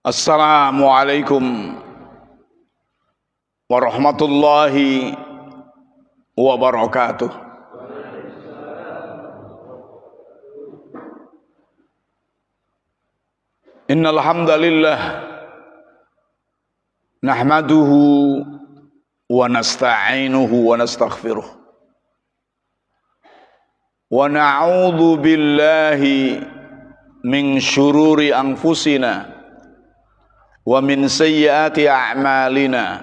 Assalamualaikum warahmatullahi wabarakatuh. Innal hamdalillah nahmaduhu wa nasta'inuhu wa nastaghfiruh wa na'udzu billahi min syururi anfusina wa min sayyiati a'malina.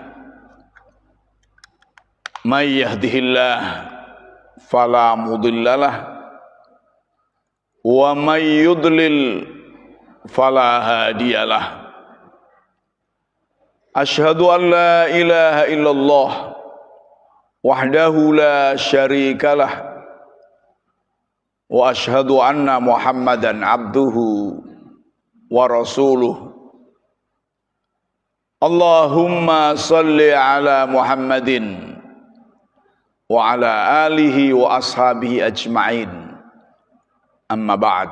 May yahdihillah fala mudhillalah wa may yudlil fala hadiyalah. Asyhadu an la ilaha illallah wahdahu la syarikalah wa asyhadu anna Muhammadan abduhu wa rasuluh. Allahumma salli ala Muhammadin wa ala alihi wa ashabihi ajma'in. Amma ba'd.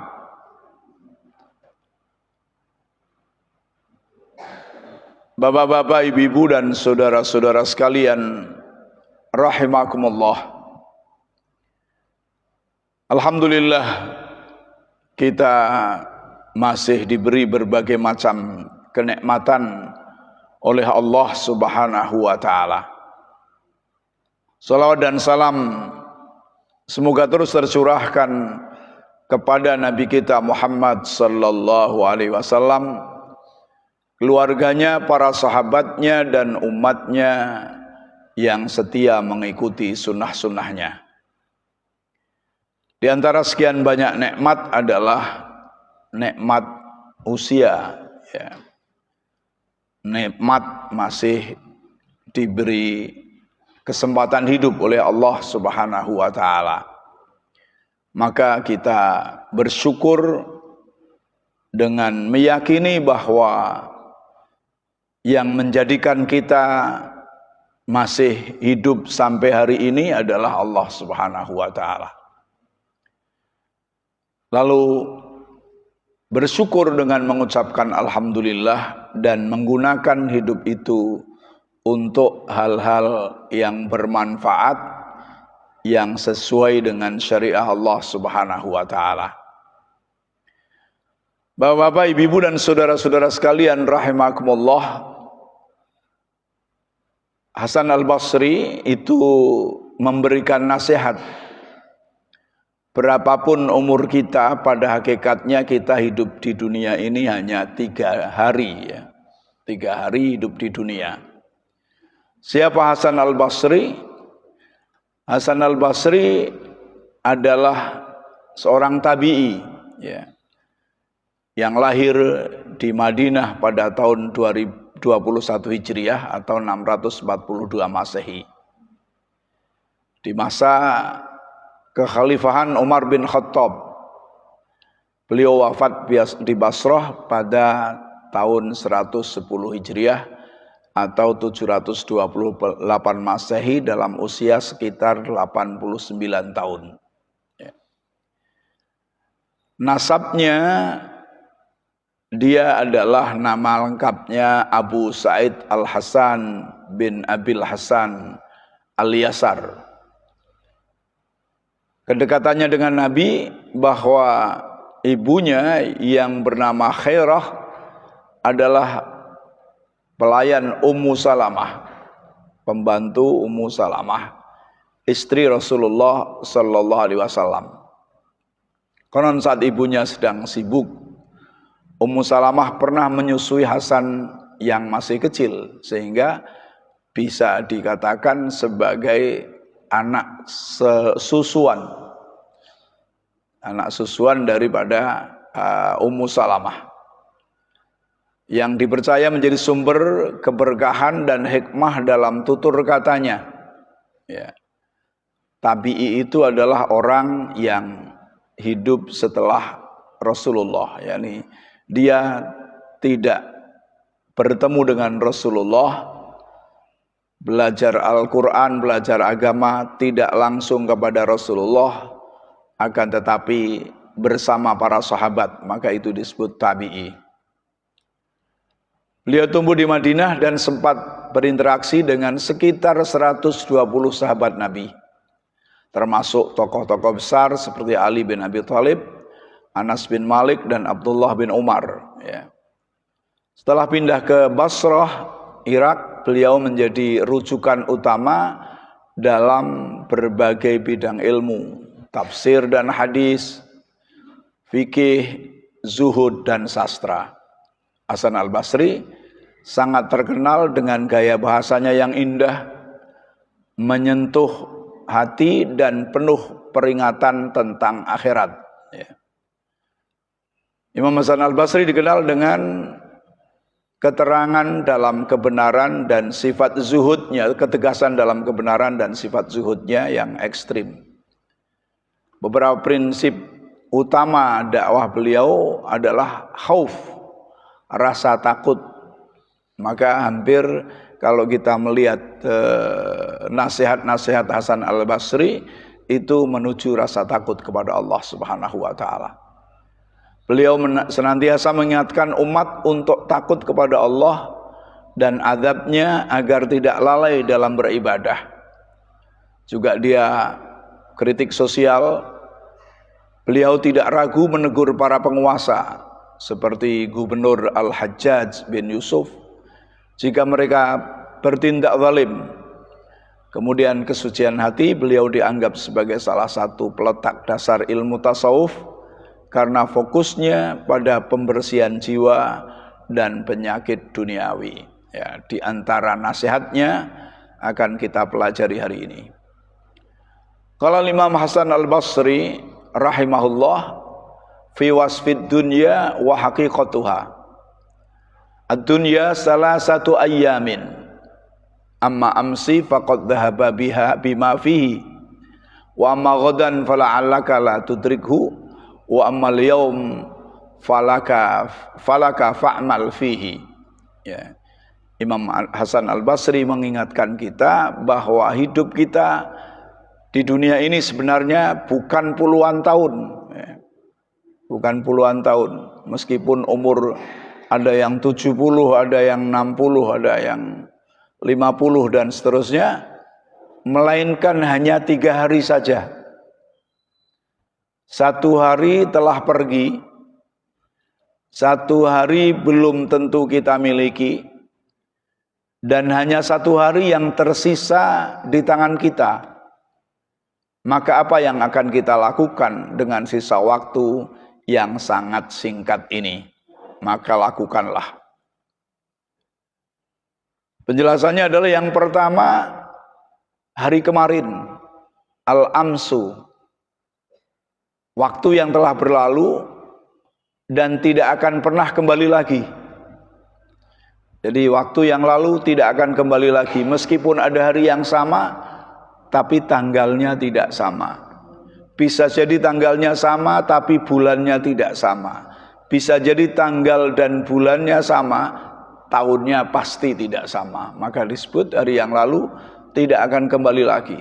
Bapak-bapak, ibu-ibu dan saudara-saudara sekalian rahimakumullah. Alhamdulillah kita masih diberi berbagai macam kenikmatan oleh Allah Subhanahu wa taala. Salawat dan salam semoga terus tercurahkan kepada Nabi kita Muhammad sallallahu alaihi wasallam, keluarganya, para sahabatnya dan umatnya yang setia mengikuti sunnah-sunnahnya. Di antara sekian banyak nikmat adalah nikmat usia, ya. Nikmat masih diberi kesempatan hidup oleh Allah Subhanahu wa taala. Maka kita bersyukur dengan meyakini bahwa yang menjadikan kita masih hidup sampai hari ini adalah Allah Subhanahu wa taala. Lalu bersyukur dengan mengucapkan alhamdulillah dan menggunakan hidup itu untuk hal-hal yang bermanfaat, yang sesuai dengan syariah Allah Subhanahu wa taala. Bapak-bapak, ibu-ibu dan saudara-saudara sekalian rahimakumullah, Hasan Al-Basri itu memberikan nasihat. Berapapun umur kita, pada hakikatnya kita hidup di dunia ini hanya 3 hari, ya. 3 hari hidup di dunia. Siapa Hasan Al-Basri? Hasan Al-Basri adalah seorang tabi'i, ya, yang lahir di Madinah pada tahun 2021 Hijriah atau 642 Masehi. Di masa kekhalifahan Umar bin Khattab. Beliau wafat di Basrah pada tahun 110 Hijriah atau 728 Masehi dalam usia sekitar 89 tahun. Nasabnya, dia adalah nama lengkapnya Abu Sa'id Al-Hasan bin Abil Hasan Al-Yasar. Kedekatannya dengan Nabi bahwa ibunya yang bernama Khairah adalah pelayan Ummu Salamah, pembantu Ummu Salamah, istri Rasulullah sallallahu alaihi wasallam. Konon saat ibunya sedang sibuk, Ummu Salamah pernah menyusui Hasan yang masih kecil, sehingga bisa dikatakan sebagai anak susuan daripada Ummu Salamah, yang dipercaya menjadi sumber keberkahan dan hikmah dalam tutur katanya, ya. Tabi'i itu adalah orang yang hidup setelah Rasulullah, yakni dia tidak bertemu dengan Rasulullah, belajar Al-Quran, belajar agama tidak langsung kepada Rasulullah, akan tetapi bersama para sahabat, maka itu disebut tabi'i. Beliau tumbuh di Madinah dan sempat berinteraksi dengan sekitar 120 sahabat Nabi, termasuk tokoh-tokoh besar seperti Ali bin Abi Thalib, Anas bin Malik, dan Abdullah bin Umar. Ya. Setelah pindah ke Basrah, Irak, beliau menjadi rujukan utama dalam berbagai bidang ilmu, tafsir dan hadis, fikih, zuhud, dan sastra. Hasan al-Basri sangat terkenal dengan gaya bahasanya yang indah, menyentuh hati dan penuh peringatan tentang akhirat. Ya. Imam Hasan al-Basri dikenal dengan keterangan dalam kebenaran dan sifat zuhudnya, ketegasan dalam kebenaran dan sifat zuhudnya yang ekstrim. Beberapa prinsip utama dakwah beliau adalah khauf, rasa takut. Maka hampir kalau kita melihat nasihat-nasihat Hasan al-Basri itu menuju rasa takut kepada Allah Subhanahu wa taala. Beliau senantiasa mengingatkan umat untuk takut kepada Allah dan azabnya agar tidak lalai dalam beribadah. Juga dia kritik sosial. Beliau tidak ragu menegur para penguasa seperti Gubernur Al-Hajjaj bin Yusuf jika mereka bertindak zalim. Kemudian kesucian hati beliau dianggap sebagai salah satu peletak dasar ilmu tasawuf karena fokusnya pada pembersihan jiwa dan penyakit duniawi. Ya, di antara nasihatnya akan kita pelajari hari ini. Qala Imam Hasan al-Basri rahimahullah fi wasfid dunya wa haqiqatuha. Ad-dunya salasatu ayyamin. Amma amsi faqad dhahaba biha bima fihi. Wa amma ghadan fala'allaka la tudrikhu wa amma al-yawm falaka fa'mal fihi. Ya. Imam Hasan al-Basri mengingatkan kita bahwa hidup kita di dunia ini sebenarnya bukan puluhan tahun. Ya. Bukan puluhan tahun, meskipun umur ada yang 70, ada yang 60, ada yang 50 dan seterusnya, melainkan hanya 3 hari saja. 1 hari telah pergi, 1 hari belum tentu kita miliki, dan hanya 1 hari yang tersisa di tangan kita. Maka apa yang akan kita lakukan dengan sisa waktu yang sangat singkat ini? Maka lakukanlah. Penjelasannya adalah yang pertama, hari kemarin, al-amsu, waktu yang telah berlalu dan tidak akan pernah kembali lagi. Jadi waktu yang lalu tidak akan kembali lagi, meskipun ada hari yang sama tapi tanggalnya tidak sama. Bisa jadi tanggalnya sama tapi bulannya tidak sama. Bisa jadi tanggal dan bulannya sama, tahunnya pasti tidak sama. Maka disebut hari yang lalu tidak akan kembali lagi.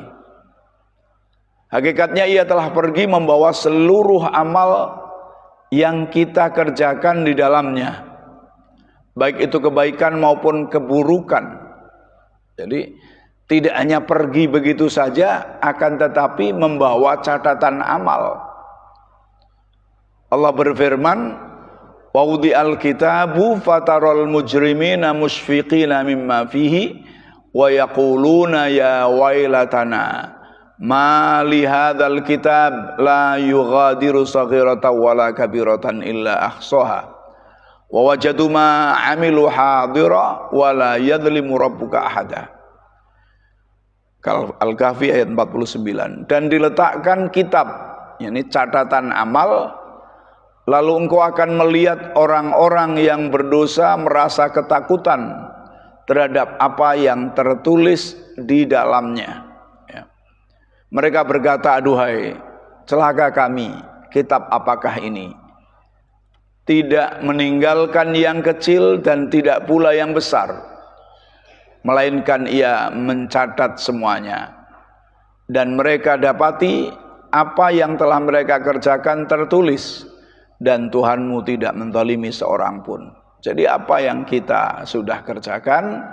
Hakikatnya ia telah pergi membawa seluruh amal yang kita kerjakan di dalamnya, baik itu kebaikan maupun keburukan. Jadi tidak hanya pergi begitu saja, akan tetapi membawa catatan amal. Allah berfirman, wa wudi'al kitabu fataral mujrimina mushfiqina mimma fihi wa yaquluna ya wailatana ma li hadzal kitab la yughadiru saghiratan wala kabiratan illa ahsaha wa wajadu ma amilu hadira wala yadhlimu rabbuka ahada. Al-Kahfi ayat 49. Dan diletakkan kitab, yakni catatan amal, lalu engkau akan melihat orang-orang yang berdosa merasa ketakutan terhadap apa yang tertulis di dalamnya. Ya. Mereka berkata, aduhai, celaka kami, kitab apakah ini? Tidak meninggalkan yang kecil dan tidak pula yang besar, melainkan ia mencatat semuanya. Dan mereka dapati apa yang telah mereka kerjakan tertulis, dan Tuhanmu tidak menzalimi seorang pun. Jadi apa yang kita sudah kerjakan,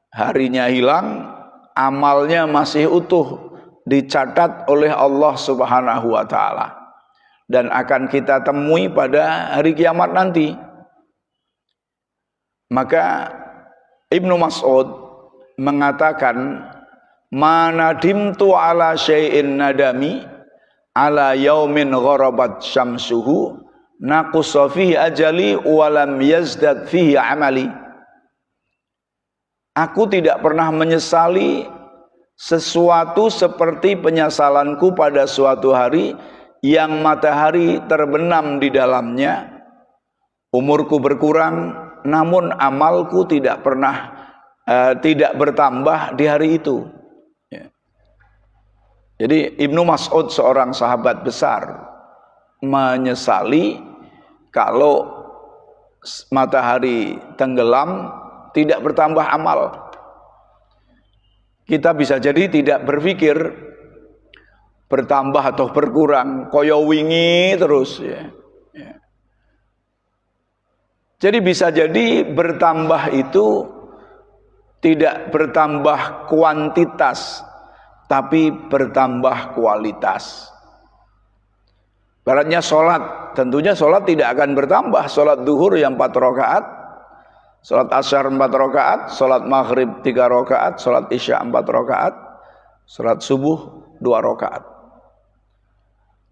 harinya hilang, amalnya masih utuh, dicatat oleh Allah Subhanahu wa Ta'ala, dan akan kita temui pada hari kiamat nanti. Maka Ibnu Mas'ud mengatakan, "Ma nadimtu ala syai'in nadami ala yaumin gharabat syamsuhu naqussa fihi ajali wa lam yazdad fihi amali." Aku tidak pernah menyesali sesuatu seperti penyesalanku pada suatu hari yang matahari terbenam di dalamnya, umurku berkurang, namun amalku tidak pernah tidak bertambah di hari itu. Jadi Ibnu Mas'ud, seorang sahabat besar, menyesali kalau matahari tenggelam tidak bertambah amal. Kita bisa jadi tidak berpikir bertambah atau berkurang, koyo wingi terus ya. Jadi bisa jadi bertambah itu tidak bertambah kuantitas, tapi bertambah kualitas. Baratnya sholat, tentunya sholat tidak akan bertambah. Sholat duhur yang 4 rakaat, sholat asyar 4 rakaat, sholat maghrib 3 rakaat, sholat isya 4 rakaat, sholat subuh 2 rakaat.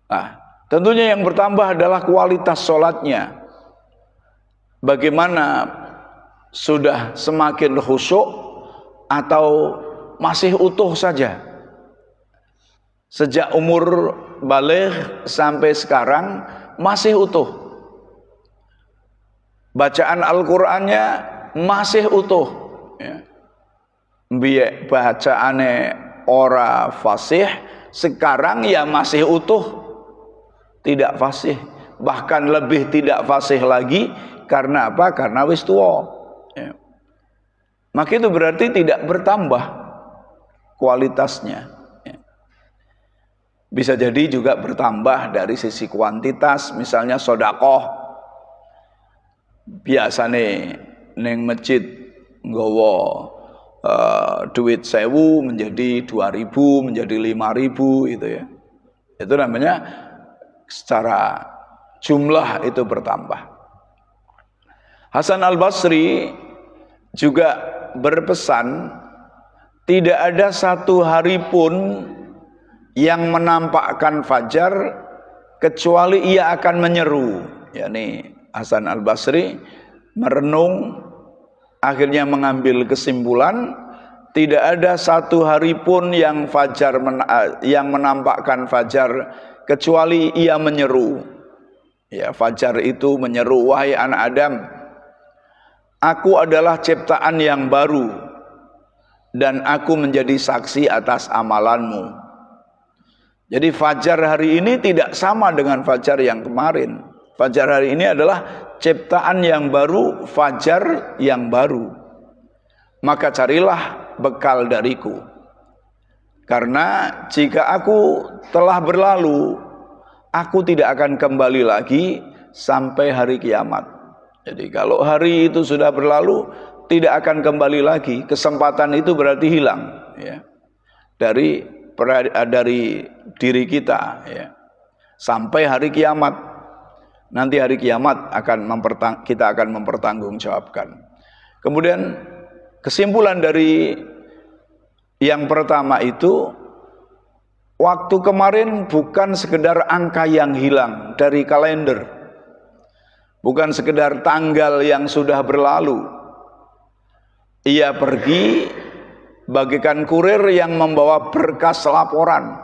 Nah, tentunya yang bertambah adalah kualitas sholatnya. Bagaimana, sudah semakin khusyuk atau masih utuh saja. Sejak umur baligh sampai sekarang masih utuh. Bacaan Al-Qur'annya masih utuh. Biar bacaannya ora fasih, sekarang ya masih utuh, tidak fasih, bahkan lebih tidak fasih lagi. Karena apa? Karena wis tuwa. Maka itu berarti tidak bertambah kualitasnya. Bisa jadi juga bertambah dari sisi kuantitas, misalnya sedekah. Biasane neng masjid nggawa duit 1.000 menjadi 2.000, menjadi 5.000 itu ya. Itu namanya secara jumlah itu bertambah. Hasan Al-Basri juga berpesan, tidak ada satu hari pun yang menampakkan fajar kecuali ia akan menyeru. Yani Hasan Al-Basri merenung, akhirnya mengambil kesimpulan, tidak ada satu hari pun yang yang menampakkan fajar kecuali ia menyeru. Ya, fajar itu menyeru, wahai anak Adam, aku adalah ciptaan yang baru dan aku menjadi saksi atas amalanmu. Jadi fajar hari ini tidak sama dengan fajar yang kemarin. Fajar hari ini adalah ciptaan yang baru, fajar yang baru. Maka carilah bekal dariku. Karena jika aku telah berlalu, aku tidak akan kembali lagi sampai hari kiamat. Jadi kalau hari itu sudah berlalu, tidak akan kembali lagi. Kesempatan itu berarti hilang ya, dari diri kita ya, sampai hari kiamat. Nanti hari kiamat kita akan mempertanggungjawabkan. Kemudian kesimpulan dari yang pertama itu, waktu kemarin bukan sekedar angka yang hilang dari kalender, bukan sekedar tanggal yang sudah berlalu. Ia pergi bagikan kurir yang membawa berkas laporan,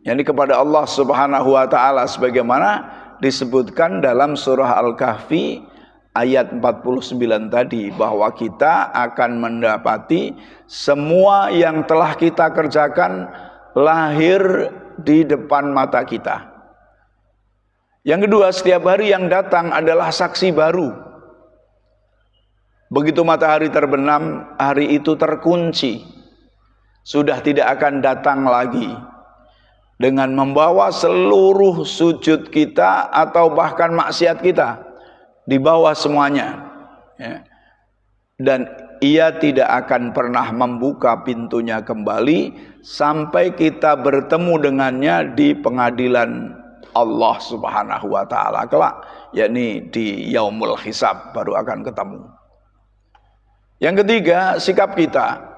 yakni kepada Allah Subhanahu wa Ta'ala, sebagaimana disebutkan dalam surah Al-Kahfi ayat 49 tadi, bahwa kita akan mendapati semua yang telah kita kerjakan lahir di depan mata kita. Yang kedua, setiap hari yang datang adalah saksi baru. Begitu matahari terbenam, hari itu terkunci, sudah tidak akan datang lagi, dengan membawa seluruh sujud kita atau bahkan maksiat kita di bawah semuanya, ya. Dan ia tidak akan pernah membuka pintunya kembali sampai kita bertemu dengannya di pengadilan Allah Subhanahu wa taala kelak, yakni di yaumul hisab baru akan ketemu. Yang ketiga, sikap kita.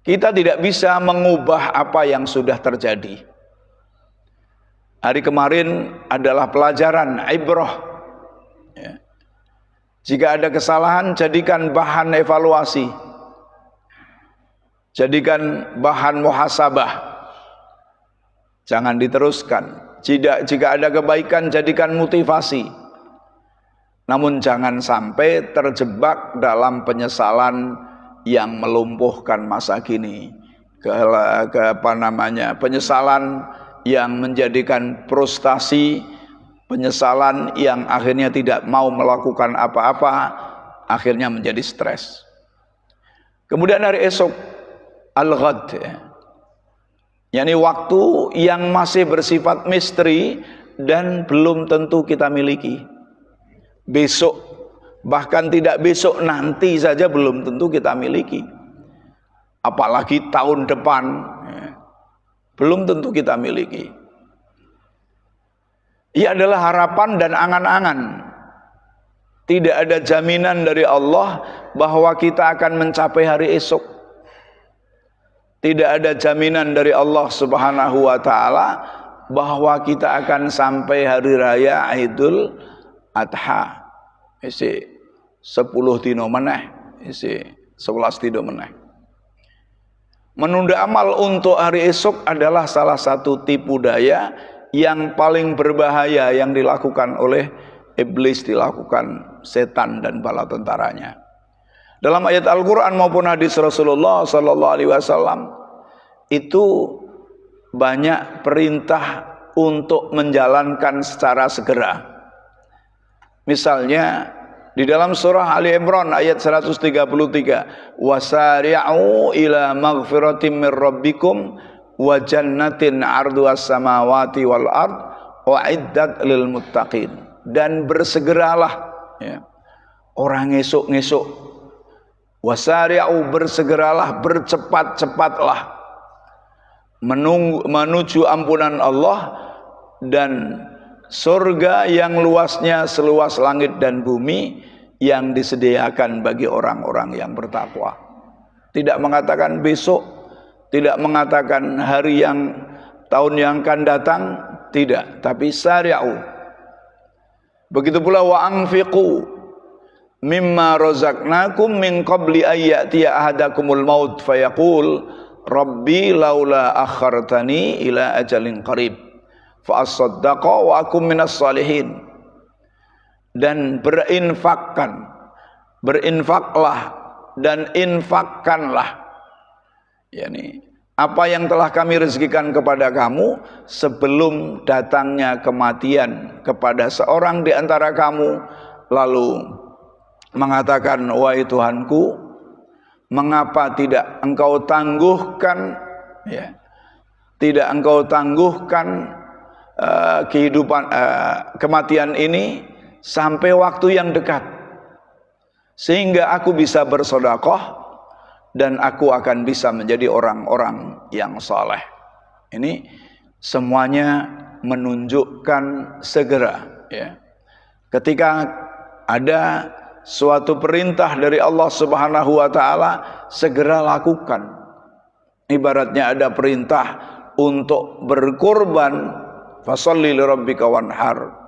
Kita tidak bisa mengubah apa yang sudah terjadi. Hari kemarin adalah pelajaran ibrah, ya. Jika ada kesalahan, jadikan bahan evaluasi, jadikan bahan muhasabah, jangan diteruskan. Jika ada kebaikan, jadikan motivasi. Namun jangan sampai terjebak dalam penyesalan yang melumpuhkan masa kini, penyesalan yang menjadikan frustasi, penyesalan yang akhirnya tidak mau melakukan apa-apa, akhirnya menjadi stres. Kemudian hari esok, al-ghad, yakni waktu yang masih bersifat misteri dan belum tentu kita miliki. Besok, bahkan tidak besok, nanti saja belum tentu kita miliki. Apalagi tahun depan, belum tentu kita miliki. Ia adalah harapan dan angan-angan. Tidak ada jaminan dari Allah bahwa kita akan mencapai hari esok. Tidak ada jaminan dari Allah Subhanahu wa taala bahwa kita akan sampai hari raya Idul Adha. Isi 10 dino meneh, isi 11 dino meneh. Menunda amal untuk hari esok adalah salah satu tipu daya yang paling berbahaya yang dilakukan oleh iblis, dilakukan setan dan bala tentaranya. Dalam ayat Al-Quran maupun hadis Rasulullah sallallahu alaihi wasallam itu banyak perintah untuk menjalankan secara segera. Misalnya di dalam surah Ali Imran ayat 133, wasari'u ila maghfiratin mir rabbikum wa jannatin 'arduhas samawati wal ard u'iddat lil muttaqin. Dan bersegeralah, ya, orang ngesuk-ngesuk, wasari'u, bersegeralah, bercepat-cepatlah menuju ampunan Allah dan surga yang luasnya seluas langit dan bumi yang disediakan bagi orang-orang yang bertakwa. Tidak mengatakan besok, tidak mengatakan hari yang tahun yang akan datang, tidak, tapi sari'u. Begitu pula wa anfiqu mimma razaqnakum min qabli ayyatiya ahadakumul maut fayaqul rabbi laula akhartani ila ajalin qarib fa asaddaqa wa akum minas salihin. Dan berinfaklah dan infakkanlah, yakni apa yang telah kami rezekikan kepada kamu sebelum datangnya kematian kepada seorang di antara kamu, lalu mengatakan, wahai Tuhanku, mengapa tidak engkau tangguhkan, ya, tidak engkau tangguhkan kematian ini sampai waktu yang dekat, sehingga aku bisa bersedekah dan aku akan bisa menjadi orang-orang yang saleh. Ini semuanya menunjukkan segera, ya. Ketika ada suatu perintah dari Allah Subhanahu wa taala, segera lakukan. Ibaratnya ada perintah untuk berkurban, fasholli lirabbika wanhar.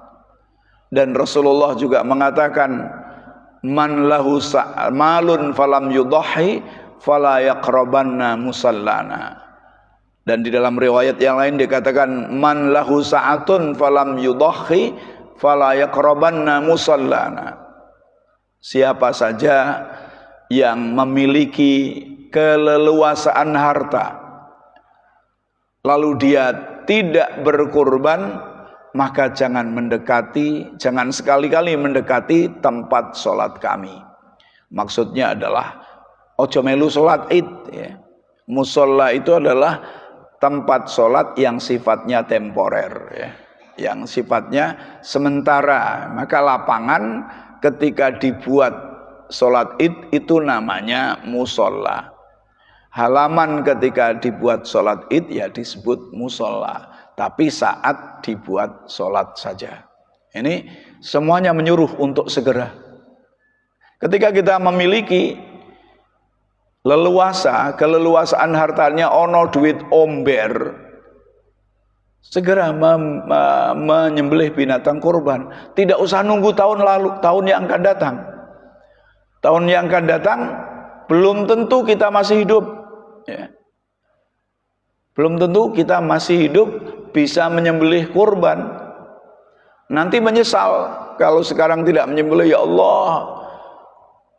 Dan Rasulullah juga mengatakan, man lahu malun falam yudhahi fala yaqrabanna musallana. Dan di dalam riwayat yang lain dikatakan, man lahu sa'atun falam yudhahi fala yaqrabanna musallana. Siapa saja yang memiliki keleluasaan harta lalu dia tidak berkurban, maka jangan sekali-kali mendekati tempat sholat kami. Maksudnya adalah ojo melu sholat id, ya. Musola itu adalah tempat sholat yang sifatnya temporer, ya. yang sifatnya sementara. Maka lapangan ketika dibuat sholat id itu namanya musola. Halaman ketika dibuat sholat id ya disebut musola. Tapi saat dibuat sholat saja. Ini semuanya menyuruh untuk segera. Ketika kita memiliki leluasa, keleluasaan hartanya ono duit omber, segera menyembelih binatang kurban. Tidak usah nunggu tahun lalu, tahun yang akan datang. Tahun yang akan datang belum tentu kita masih hidup, ya. Belum tentu kita masih hidup bisa menyembelih kurban. Nanti menyesal kalau sekarang tidak menyembelih. Ya Allah,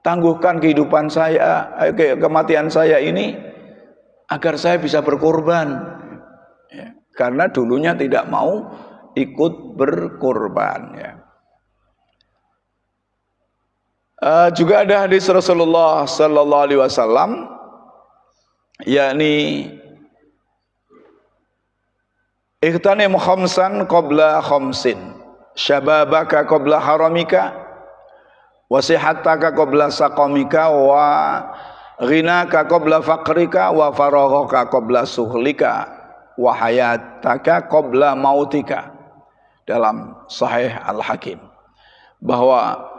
tangguhkan kehidupan saya, kematian saya ini agar saya bisa berkorban, ya. Karena dulunya tidak mau ikut berkorban, ya. Juga ada hadis Rasulullah sallallahu alaihi wasallam, yakni ightanim khamsan qabla khamsin, syababaka qabla haramika, wasihataka qabla saqamika, wa ghinaka qabla faqrika, wa faraghaka qabla suhlika, wa hayataka qabla mautika. Dalam Sahih Al-Hakim, bahwa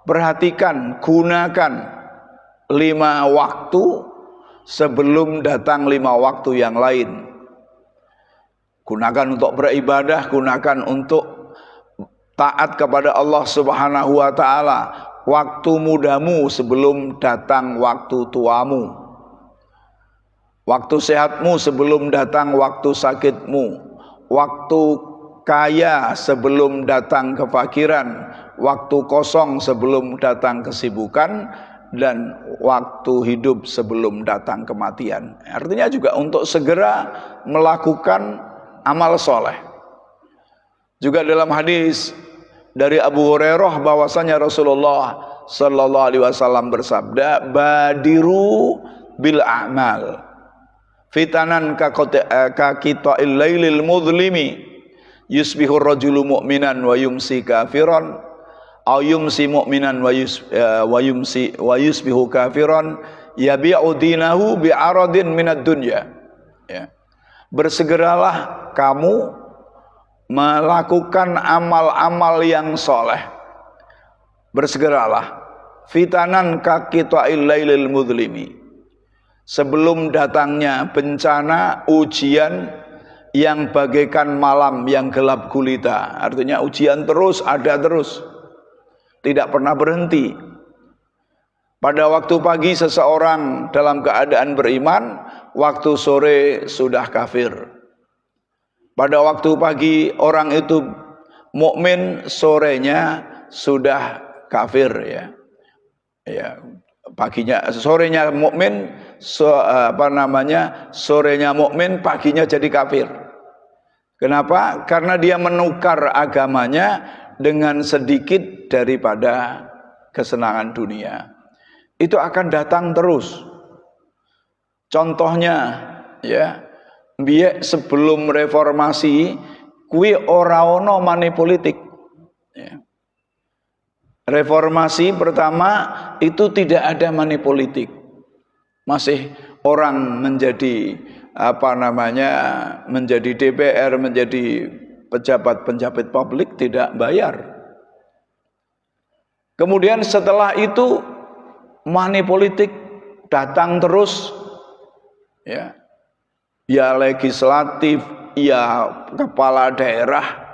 perhatikan, gunakan 5 waktu sebelum datang 5 waktu yang lain. Gunakan untuk beribadah, gunakan untuk taat kepada Allah Subhanahu wa ta'ala. Waktu mudamu sebelum datang waktu tuamu. Waktu sehatmu sebelum datang waktu sakitmu. Waktu kaya sebelum datang kefakiran. Waktu kosong sebelum datang kesibukan. Dan waktu hidup sebelum datang kematian. Artinya juga untuk segera melakukan amal soleh. Juga dalam hadis dari Abu Hurairah bahwasanya Rasulullah sallallahu alaihi wasallam bersabda, badiru bil a'mal fitanan ka qita'il lailil mudlimi yusbihur rajulu mu'minan wa yumsi kafiran aw yumsi mu'minan wa yusbihu kafiran yabi'u dinahu bi'aradin minad dunya, ya. Bersegeralah kamu melakukan amal-amal yang soleh. Bersegeralah. Fitanan kaqita'il lailil mudlimi. Sebelum datangnya bencana, ujian yang bagaikan malam yang gelap gulita. Artinya ujian terus, ada terus. Tidak pernah berhenti. Pada waktu pagi seseorang dalam keadaan beriman, waktu sore sudah kafir. Pada waktu pagi orang itu mukmin, sorenya sudah kafir, ya. Ya, paginya sorenya mukmin, sorenya mukmin, paginya jadi kafir. Kenapa? Karena dia menukar agamanya dengan sedikit daripada kesenangan dunia. Itu akan datang terus. Contohnya, ya, biar sebelum reformasi kuwi ora ono money politik, ya. Reformasi pertama itu tidak ada money politik. Masih orang menjadi menjadi DPR, menjadi pejabat-pejabat publik tidak bayar. Kemudian setelah itu money politik datang terus, ya. Ya legislatif, ya kepala daerah,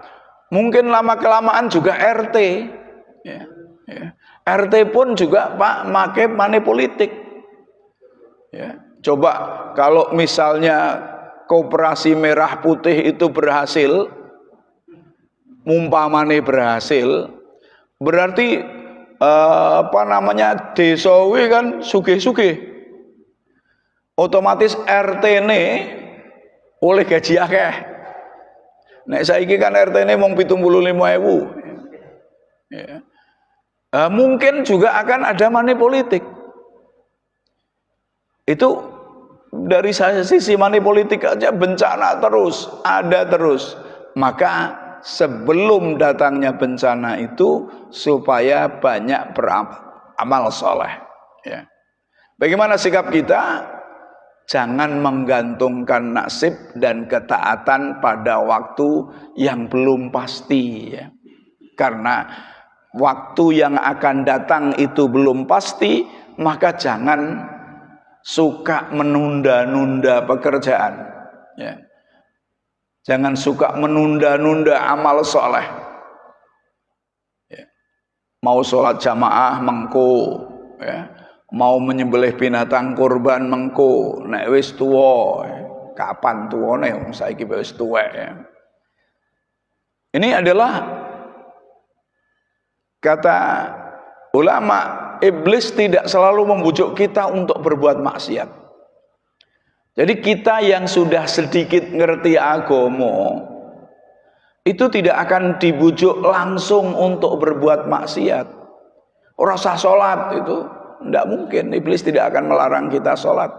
mungkin lama-kelamaan juga RT, ya. Ya. RT pun juga pakai money politik, ya. Coba kalau misalnya koperasi merah putih itu berhasil, mumpamane berhasil, berarti desa kan sugih-sugih, otomatis RT ini oleh gaji akeh. Nek saiki kan RT ini mung 75.000. Ya. Mungkin juga akan ada money politik. Itu dari sisi money politik aja bencana terus, ada terus. Maka sebelum datangnya bencana itu supaya banyak beramal soleh. Ya. Bagaimana sikap kita? Jangan menggantungkan nasib dan ketaatan pada waktu yang belum pasti. Ya. Karena waktu yang akan datang itu belum pasti, maka jangan suka menunda-nunda pekerjaan. Ya. Jangan suka menunda-nunda amal soleh. Ya. Mau sholat jamaah mengko, ya. Mau menyembelih binatang kurban mengko, nek wis tuwa, kapan tuwane wong saiki wis tuwek ya. Ini adalah kata ulama, iblis tidak selalu membujuk kita untuk berbuat maksiat. Jadi kita yang sudah sedikit ngerti agama itu tidak akan dibujuk langsung untuk berbuat maksiat. Ora usah salat itu tidak mungkin, iblis tidak akan melarang kita sholat.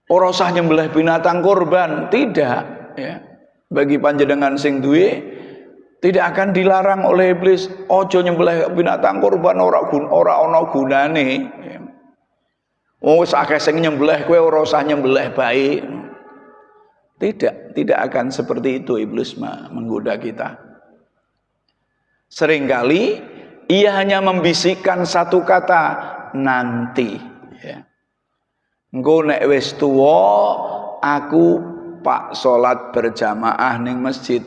Ora usah nyembelih binatang kurban, tidak. Ya. Bagi panjenengan sing duwe, tidak akan dilarang oleh iblis. Ojo nyembelih binatang kurban ora ana gunane. Ya. Wis akeh sing nyembelih, kowe ora usah nyembelih bae. Tidak akan seperti itu iblis menggoda kita. Seringkali ia hanya membisikkan satu kata, nanti. Ya. Engko nek wis tuwa, aku pak sholat berjamaah ning masjid.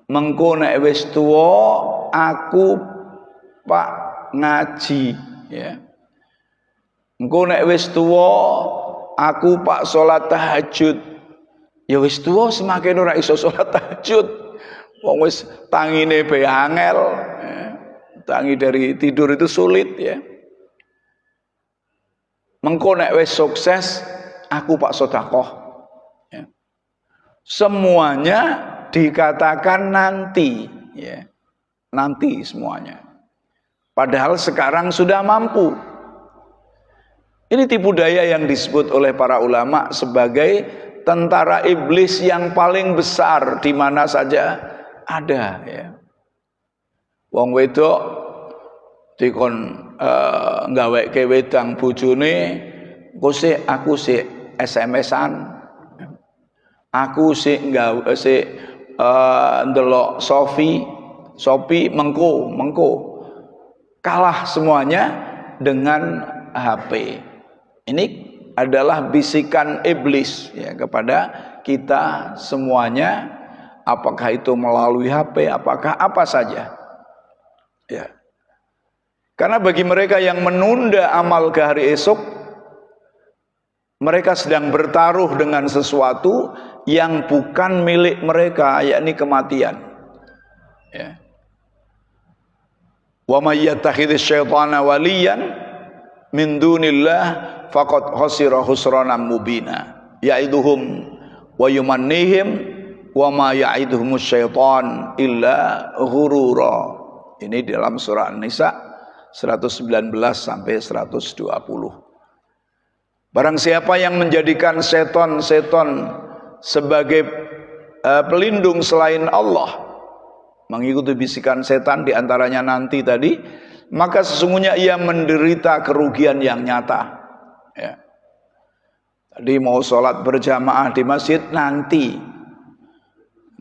Mengko nek wis tuwa, aku pak ngaji. Ya. Engko nek wis tuwa, aku pak sholat tahajud. Ya wis tuwa semakin ora iso sholat tahajud. Wong wis tangine bae angel. Ya. Tangi dari tidur itu sulit ya. Mengko nek wis sukses, aku pak sedekah. Ya. Semuanya dikatakan nanti, ya. Nanti semuanya. Padahal sekarang sudah mampu. Ini tipu daya yang disebut oleh para ulama sebagai tentara iblis yang paling besar di mana saja ada. Ya. Wong wedok dikon ngaweke wedang bojone, aku sik SMS-an. Aku sik ndelok Shopee mengko. Kalah semuanya dengan HP. Ini adalah bisikan iblis ya kepada kita semuanya, apakah itu melalui HP, apakah apa saja. Ya. Karena bagi mereka yang menunda amal ke hari esok, mereka sedang bertaruh dengan sesuatu yang bukan milik mereka, yakni kematian. Ya. Wa may yattakhidz syaitana waliyan min dunillah faqad khasira khusranan mubina. Ya'iduhum wa yumannihim wa ma ya'iduhumus syaitan illa ghurura. Ini dalam surah An-Nisa 119 sampai 120. Barang siapa yang menjadikan seton sebagai pelindung selain Allah, mengikuti bisikan setan diantaranya nanti tadi, maka sesungguhnya ia menderita kerugian yang nyata. Ya. Tadi mau sholat berjamaah di masjid nanti.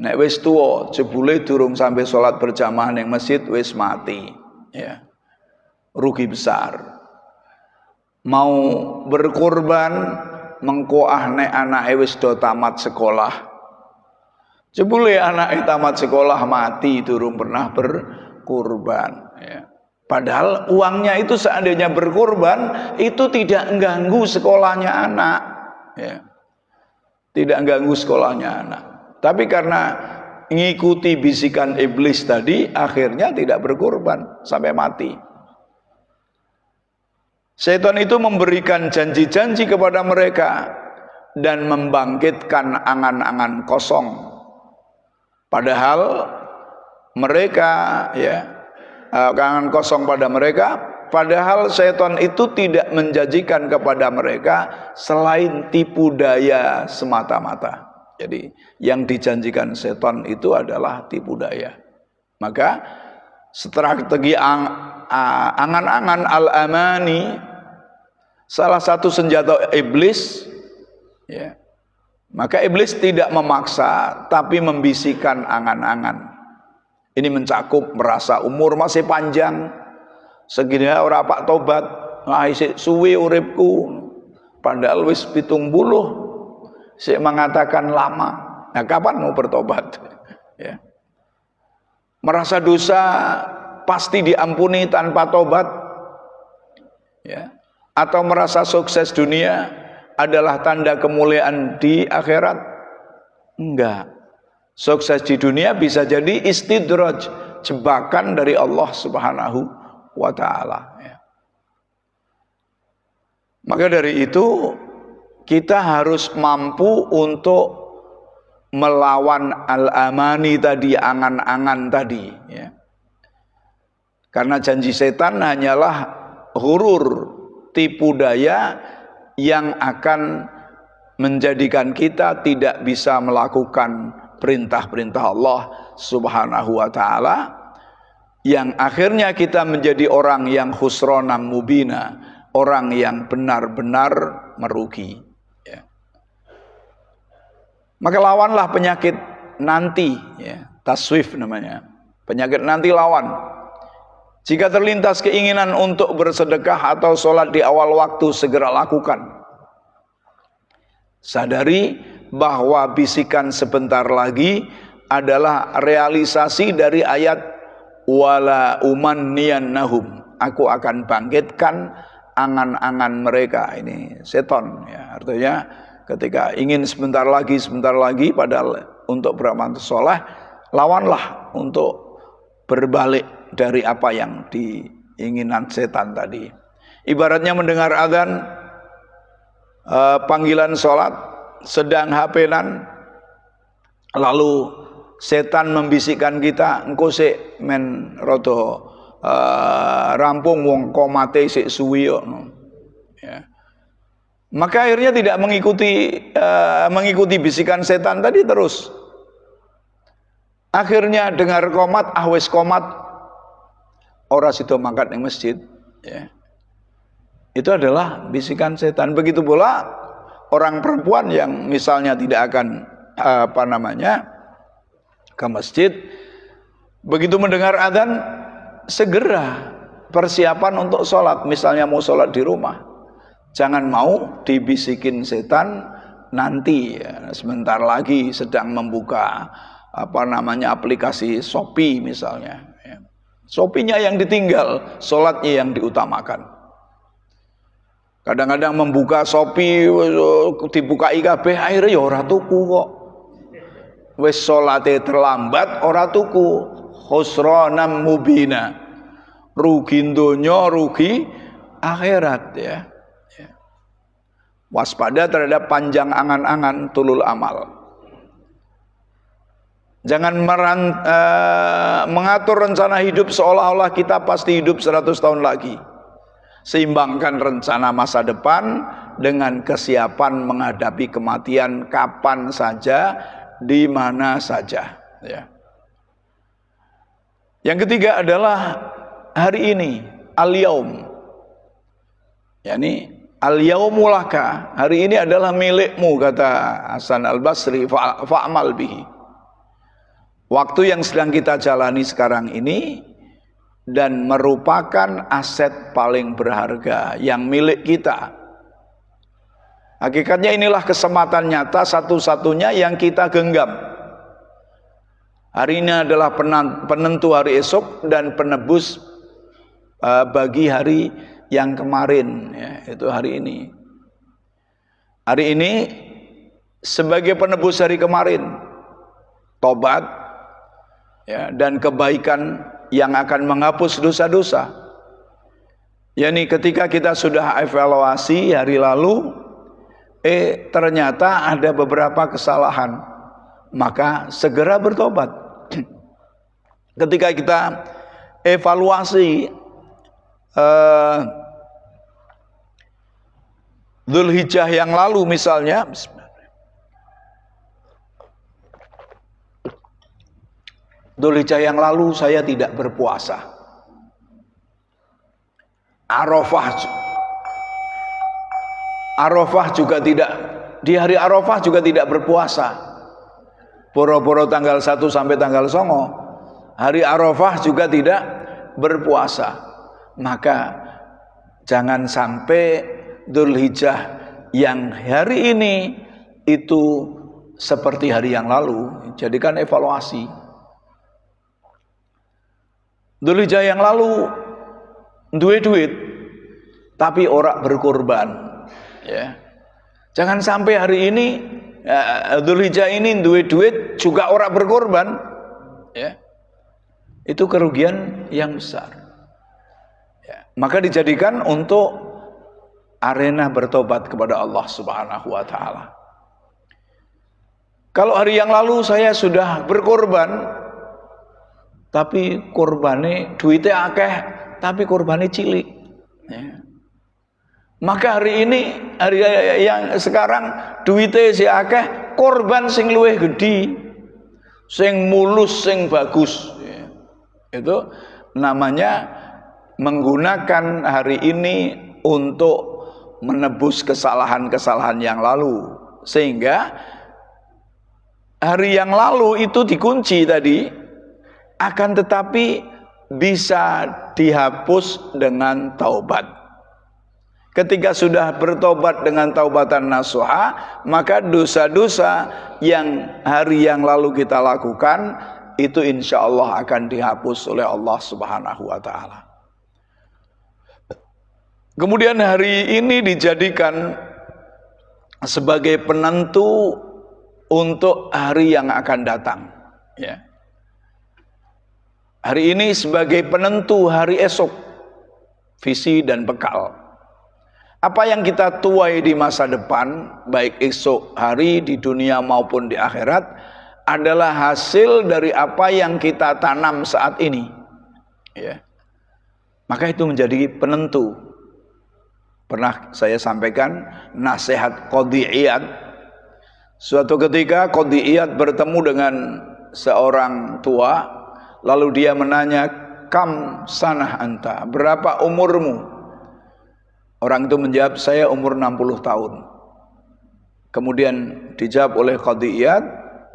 Nek wis tuwa jebule durung sampai sholat berjamaah ning masjid wis mati. Ya. Rugi besar. Mau berkorban mengko nek anake wis do tamat sekolah. Jebule anake tamat sekolah mati durung pernah berkorban. Ya. Padahal uangnya itu seandainya berkorban itu tidak mengganggu sekolahnya anak. Ya. Tidak mengganggu sekolahnya anak. Tapi karena mengikuti bisikan iblis tadi, akhirnya tidak berkorban sampai mati. Setan itu memberikan janji-janji kepada mereka dan membangkitkan angan-angan kosong. Padahal mereka angan kosong pada mereka. Padahal setan itu tidak menjanjikan kepada mereka selain tipu daya semata-mata. Jadi yang dijanjikan setan itu adalah tipu daya. Maka strategi angan-angan al-amani, salah satu senjata iblis, ya. Maka iblis tidak memaksa, tapi membisikkan angan-angan. Ini mencakup merasa umur masih panjang, segini ora pak tobat, isih suwi uripku, padahal wis 70, sik mengatakan lama. Nah, kapan mau bertobat? Ya. Merasa dosa pasti diampuni tanpa tobat, ya. Atau merasa sukses dunia adalah tanda kemuliaan di akhirat? Enggak. Sukses di dunia bisa jadi istidraj, jebakan dari Allah Subhanahu wa taala, ya. Maka dari itu kita harus mampu untuk melawan al-amani tadi, angan-angan tadi, ya. Karena janji setan hanyalah hurur, tipu daya yang akan menjadikan kita tidak bisa melakukan perintah-perintah Allah Subhanahu wa taala, yang akhirnya kita menjadi orang yang khusronan mubina, orang yang benar-benar merugi, ya. Maka lawanlah penyakit nanti, ya. Taswif namanya, penyakit nanti lawan. Jika terlintas keinginan untuk bersedekah atau sholat di awal waktu, segera lakukan. Sadari bahwa bisikan sebentar lagi adalah realisasi dari ayat wala umanniyannahum, aku akan bangkitkan angan-angan mereka. Ini seton, ya. Artinya ketika ingin sebentar lagi padahal untuk beramal soleh, lawanlah untuk berbalik dari apa yang diinginan setan tadi. Ibaratnya mendengar adzan, panggilan sholat, sedang HP-an, lalu setan membisikkan kita, engko sik men rada rampung wong komate sik suwi kok, ya. Maka akhirnya tidak mengikuti bisikan setan tadi terus. Akhirnya dengar komat, wis komat, ora sida mangkat ning masjid, ya. Itu adalah bisikan setan. Begitu pula orang perempuan yang misalnya tidak akan ke masjid, begitu mendengar adzan segera persiapan untuk sholat. Misalnya mau sholat di rumah, jangan mau dibisikin setan nanti, ya, sebentar lagi sedang membuka aplikasi Shopee misalnya, ya. Shopee-nya yang ditinggal, sholatnya yang diutamakan. Kadang-kadang membuka Shopee dibuka IKB, akhirnya ya ora tuku kok. Wis salate terlambat ora tuku, khusranan mubina. Rugi donya, rugi akhirat, ya. Waspada terhadap panjang angan-angan, tulul amal. Jangan mengatur rencana hidup seolah-olah kita pasti hidup 100 tahun lagi. Seimbangkan rencana masa depan dengan kesiapan menghadapi kematian kapan saja, di mana saja, ya. Yang ketiga adalah hari ini, al-yaum. Yani al-yaumu laka, hari ini adalah milikmu, kata Hasan al-Basri, fa'amal bihi. Waktu yang sedang kita jalani sekarang ini dan merupakan aset paling berharga yang milik kita. Hakikatnya inilah kesempatan nyata satu-satunya yang kita genggam. Hari ini adalah penentu hari esok dan penebus bagi hari yang kemarin, ya, itu hari ini. Hari ini sebagai penebus hari kemarin, tobat, ya, dan kebaikan yang akan menghapus dosa-dosa. Yani ketika kita sudah evaluasi hari lalu, ternyata ada beberapa kesalahan, maka segera bertobat. Ketika kita evaluasi Dzulhijjah yang lalu misalnya, Dzulhijjah yang lalu saya tidak berpuasa. Arafah juga tidak, di hari Arafah juga tidak berpuasa. Boro-boro tanggal 1 sampai tanggal 9, hari Arafah juga tidak berpuasa. Maka jangan sampai Dzulhijjah yang hari ini itu seperti hari yang lalu. Jadikan evaluasi. Dzulhijjah yang lalu duwe duit tapi ora berkorban, ya. Jangan sampai hari ini Dzulhijjah ini duwe duit juga ora berkorban, ya. Itu kerugian yang besar, ya. Maka dijadikan untuk arena bertobat kepada Allah Subhanahu wa taala. Kalau hari yang lalu saya sudah berkorban tapi korbane duitnya akeh tapi korbane cilik, ya. Maka hari ini, hari yang sekarang duitnya si akeh, korban sing luwih gede, sing mulus, sing bagus, ya. Itu namanya menggunakan hari ini untuk menebus kesalahan-kesalahan yang lalu, sehingga hari yang lalu itu dikunci tadi, akan tetapi bisa dihapus dengan taubat. Ketika sudah bertobat dengan taubatan nasuha, maka dosa-dosa yang hari yang lalu kita lakukan itu insya Allah akan dihapus oleh Allah Subhanahu wa taala. Kemudian hari ini dijadikan sebagai penentu untuk hari yang akan datang, ya. Hari ini sebagai penentu hari esok, visi dan bekal. Apa yang kita tuai di masa depan, baik esok hari di dunia maupun di akhirat, adalah hasil dari apa yang kita tanam saat ini, ya. Maka itu menjadi penentu. Pernah saya sampaikan nasihat Qadhi Iyad. Suatu ketika Qadhi Iyad bertemu dengan seorang tua. Lalu dia menanya, kam sanah anta, berapa umurmu? Orang itu menjawab, saya umur 60 tahun. Kemudian dijawab oleh Qadhi Iyad,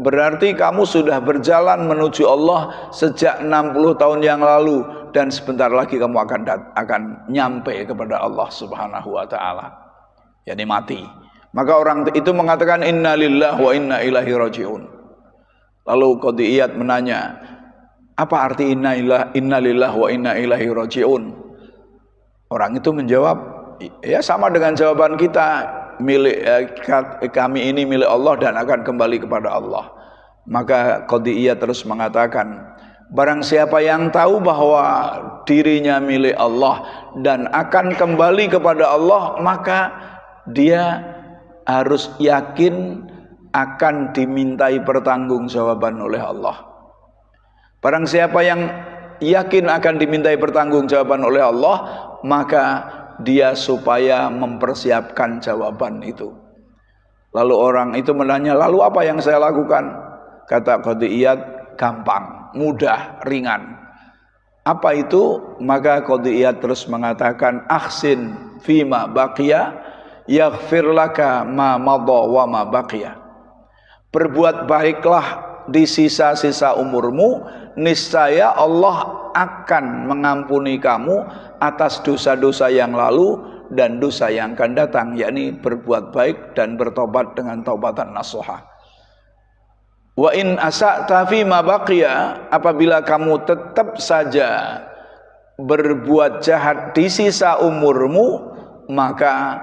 berarti kamu sudah berjalan menuju Allah sejak 60 tahun yang lalu, dan sebentar lagi kamu akan nyampe kepada Allah Subhanahu wa taala, yakni mati. Maka orang itu mengatakan inna lillahi wa inna ilaihi rajiun. Lalu Qadhi Iyad menanya, apa arti inna lillahi wa inna ilaihi rajiun? Orang itu menjawab, ya sama dengan jawaban kita, kami ini milik Allah dan akan kembali kepada Allah. Maka Qadhi Iyad terus mengatakan, barang siapa yang tahu bahwa dirinya milik Allah dan akan kembali kepada Allah, maka dia harus yakin akan dimintai pertanggungjawaban oleh Allah. Barang siapa yang yakin akan dimintai pertanggungjawaban oleh Allah, maka dia supaya mempersiapkan jawaban itu. Lalu orang itu menanya, lalu apa yang saya lakukan? Kata Qadhi Iyad, gampang, mudah, ringan. Apa itu? Maka Qadhi Iyad terus mengatakan, ahsin fima baqiya yaghfir laka ma madha wa ma baqiya. Berbuat baiklah di sisa-sisa umurmu, niscaya Allah akan mengampuni kamu atas dosa-dosa yang lalu dan dosa yang akan datang, yakni berbuat baik dan bertobat dengan taubatan nasuha. Wa in asa'ta fi ma baqiya, apabila kamu tetap saja berbuat jahat di sisa umurmu, maka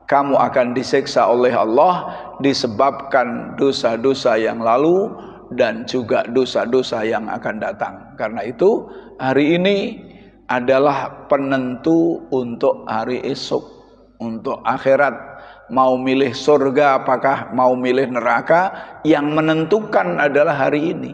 kamu akan disiksa oleh Allah disebabkan dosa-dosa yang lalu dan juga dosa-dosa yang akan datang. Karena itu hari ini adalah penentu untuk hari esok, untuk akhirat. Mau milih surga apakah mau milih neraka, yang menentukan adalah hari ini,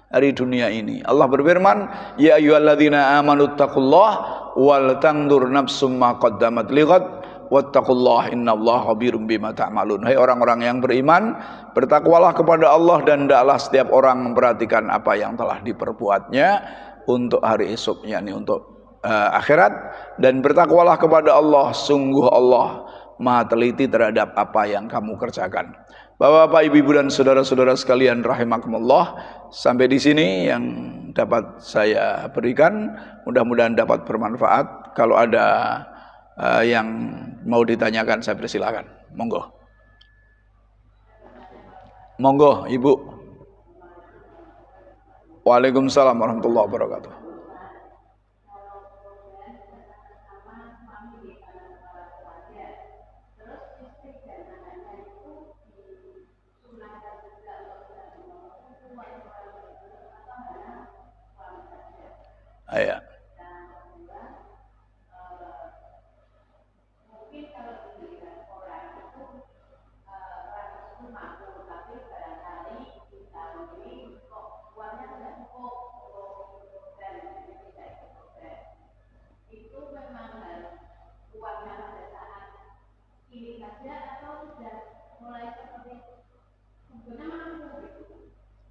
hari dunia ini. Allah berfirman, ya ayyuhalladzina amanu taqullaha wal tandur nafsum ma qaddamat lighad wattaqullaha innallaha khabirum bima ta'malun. Hai orang-orang yang beriman, bertakwalah kepada Allah dan hendaklah setiap orang memperhatikan apa yang telah diperbuatnya untuk hari esok, yakni untuk akhirat, dan bertakwalah kepada Allah, sungguh Allah Maha teliti terhadap apa yang kamu kerjakan. Bapak-bapak, ibu-ibu dan saudara-saudara sekalian rahimakumullah, sampai di sini yang dapat saya berikan, mudah-mudahan dapat bermanfaat. Kalau ada yang mau ditanyakan, saya persilakan. Monggo. Monggo, Ibu. Waalaikumsalam warahmatullahi wabarakatuh. Ya.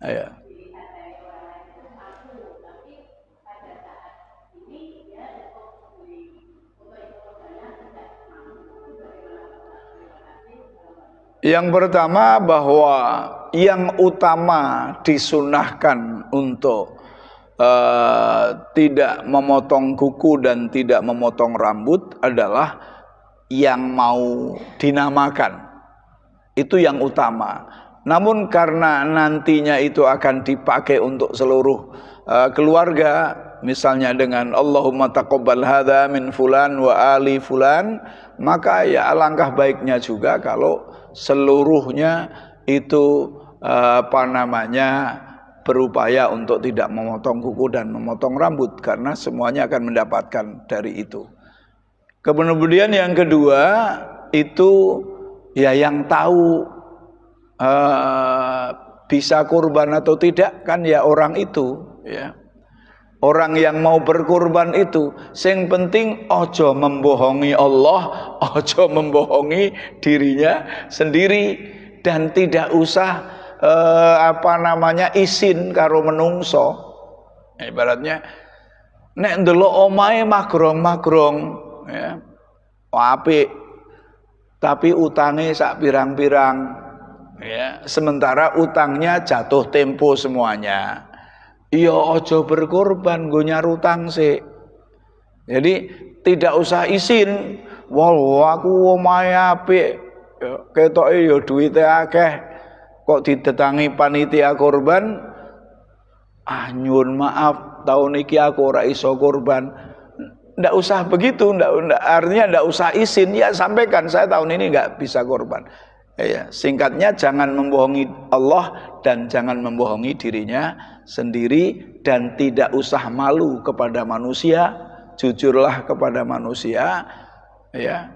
Ya. Yang pertama, bahwa yang utama disunahkan untuk tidak memotong kuku dan tidak memotong rambut adalah yang mau dinamakan. Itu yang utama. Namun karena nantinya itu akan dipakai untuk seluruh keluarga, misalnya dengan Allahumma taqabbal hadza min fulan wa ali fulan, maka ya alangkah baiknya juga kalau seluruhnya itu berupaya untuk tidak memotong kuku dan memotong rambut, karena semuanya akan mendapatkan dari itu. Kemudian yang kedua itu ya yang tahu bisa kurban atau tidak kan ya orang itu, ya. Orang yang mau berkurban itu, sing penting ojo membohongi Allah, ojo membohongi dirinya sendiri, dan tidak usah isin karo menungso. Ibaratnya nek ndelok omahe magrong-magrong, ya. Apik, tapi utange sak pirang-pirang, ya. Sementara utangnya jatuh tempo semuanya. Iya ojo berkorban, gue nyarutang sih. Jadi tidak usah izin. Wow, aku omahe apik, ketoke ya duwite akeh, kok didatangi panitia korban. Nyuwun maaf, tahun iki aku ora iso korban. Ndak usah begitu, artinya ndak usah izin. Ya sampaikan, saya tahun ini nggak bisa korban. Ya, singkatnya jangan membohongi Allah dan jangan membohongi dirinya sendiri, dan tidak usah malu kepada manusia, jujurlah kepada manusia, ya.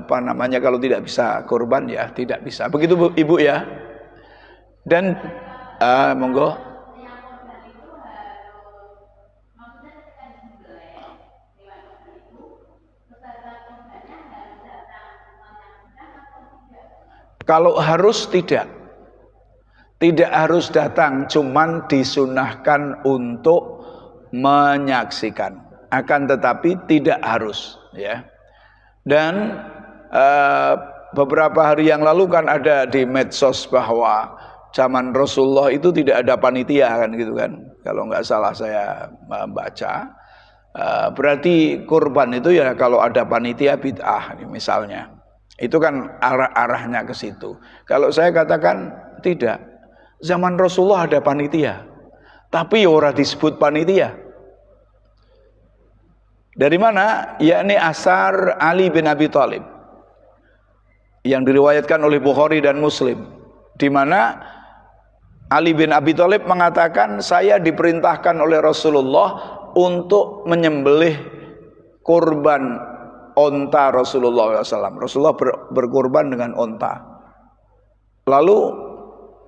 Kalau tidak bisa korban ya tidak bisa. Begitu Bu, Ibu ya. Dan monggo. Kalau harus tidak harus datang, cuman disunahkan untuk menyaksikan. Akan tetapi tidak harus, ya. Dan beberapa hari yang lalu kan ada di medsos bahwa zaman Rasulullah itu tidak ada panitia kan gitu kan. Kalau nggak salah saya membaca. Berarti kurban itu ya kalau ada panitia bid'ah misalnya. Itu kan arahnya ke situ. Kalau saya katakan tidak. Zaman Rasulullah ada panitia, tapi ora disebut panitia. Dari mana? Yakni asar Ali bin Abi Thalib yang diriwayatkan oleh Bukhari dan Muslim, di mana Ali bin Abi Thalib mengatakan, saya diperintahkan oleh Rasulullah untuk menyembelih kurban onta Rasulullah SAW. Rasulullah berkurban dengan onta. Lalu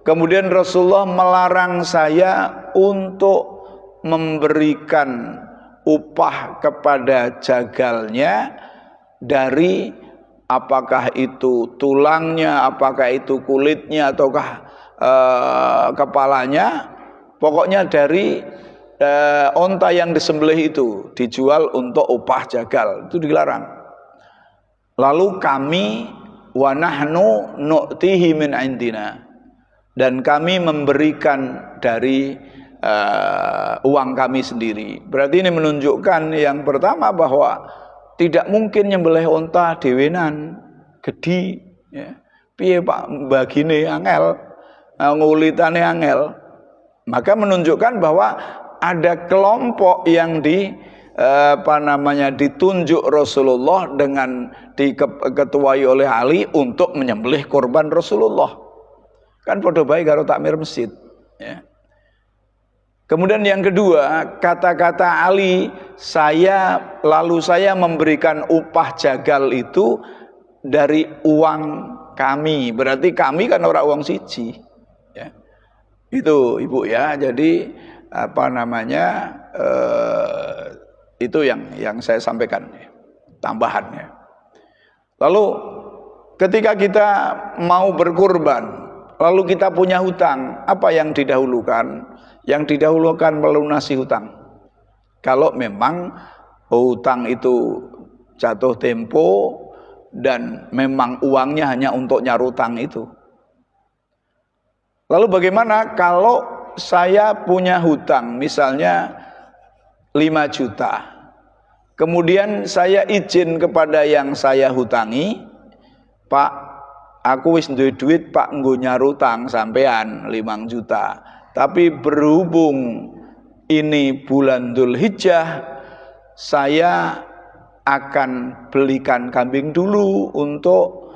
kemudian Rasulullah melarang saya untuk memberikan upah kepada jagalnya dari apakah itu tulangnya, apakah itu kulitnya, ataukah kepalanya, pokoknya dari onta yang disembelih itu dijual untuk upah jagal, itu dilarang. Lalu kami wa nahnu nu'tihi min indina, dan kami memberikan dari uang kami sendiri. Berarti ini menunjukkan yang pertama bahwa tidak mungkin nyembelih onta dewenan gede, ya. Piye Pak bagine angel, ngulitane angel. Maka menunjukkan bahwa ada kelompok yang ditunjuk Rasulullah dengan diketuai oleh Ali untuk menyembelih korban Rasulullah. Kan padha bae karo takmir masjid, ya. Kemudian yang kedua, kata-kata Ali, saya memberikan upah jagal itu dari uang kami. Berarti kami kan orang uang siji, ya. Itu Ibu ya. Jadi itu yang saya sampaikan, tambahannya. Lalu ketika kita mau berkurban, lalu kita punya hutang, apa yang didahulukan? Yang didahulukan melunasi hutang. Kalau memang hutang itu jatuh tempo dan memang uangnya hanya untuk nyarutang itu. Lalu bagaimana kalau saya punya hutang misalnya 5 juta. Kemudian saya izin kepada yang saya hutangi, Pak, aku wis duwe duit Pak nggo nyarutang sampean 5 juta. Tapi berhubung ini bulan Dzulhijjah, saya akan belikan kambing dulu untuk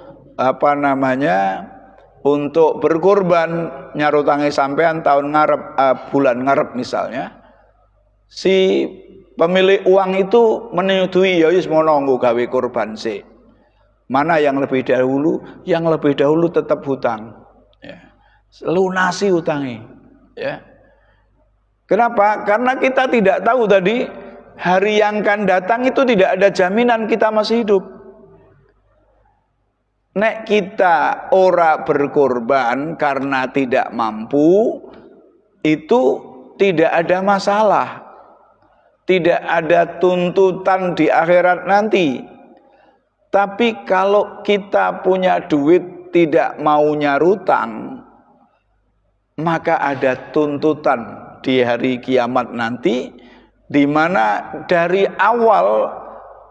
untuk berkorban, nyarutangi sampean tahun ngarep, bulan ngarep misalnya. Si pemilik uang itu menyetujui, ya wis mono nggo gawe korban sih. Mana yang lebih dahulu? Yang lebih dahulu tetap hutang, ya. Lunasi hutangi. Ya. Kenapa? Karena kita tidak tahu tadi hari yang akan datang itu tidak ada jaminan kita masih hidup. Nek kita ora berkorban karena tidak mampu, itu tidak ada masalah. Tidak ada tuntutan di akhirat nanti. Tapi kalau kita punya duit tidak mau nyarutang, maka ada tuntutan di hari kiamat nanti, di mana dari awal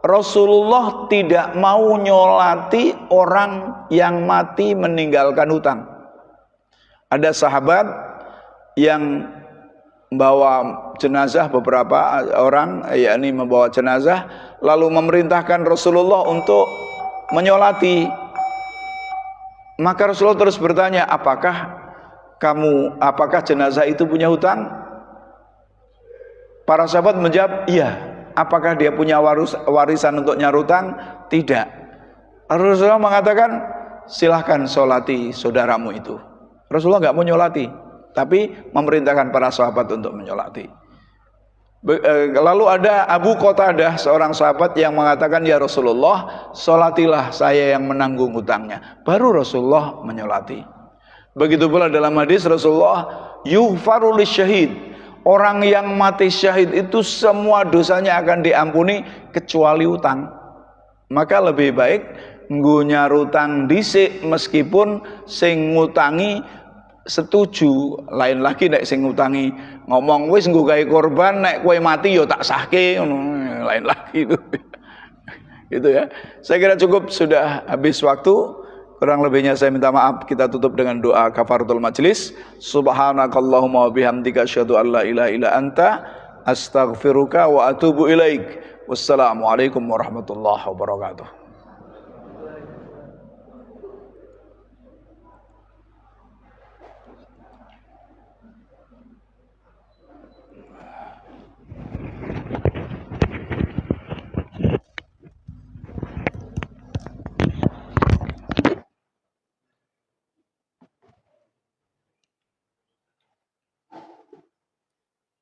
Rasulullah tidak mau nyolati orang yang mati meninggalkan hutang. Ada sahabat yang membawa jenazah, beberapa orang yakni membawa jenazah, lalu memerintahkan Rasulullah untuk menyolati. Maka Rasulullah terus bertanya, apakah jenazah itu punya hutang? Para sahabat menjawab, iya. Apakah dia punya warisan untuk nyarutang? Tidak. Rasulullah mengatakan, silahkan solati saudaramu itu. Rasulullah nggak mau nyolati, tapi memerintahkan para sahabat untuk menyolati. Lalu ada Abu Qatadah, seorang sahabat yang mengatakan, ya Rasulullah, solatilah saya yang menanggung hutangnya. Baru Rasulullah menyolati. Begitu pula dalam hadis Rasulullah, yughfaru lisyahid, orang yang mati syahid itu semua dosanya akan diampuni kecuali utang. Maka lebih baik nggo nyarutang dhisik meskipun sing ngutangi setuju. Lain lagi nek sing ngutangi ngomong wis nggo gawe korban, nek kowe mati yo tak sahke, lain lagi itu. Itu ya. Saya kira cukup, sudah habis waktu. Kurang lebihnya saya minta maaf. Kita tutup dengan doa kafaratul majlis. Subhanakallahumma wa bihamdika asyhadu an la ilaha illa anta astaghfiruka wa atubu ilaik. Wassalamualaikum warahmatullahi wabarakatuh.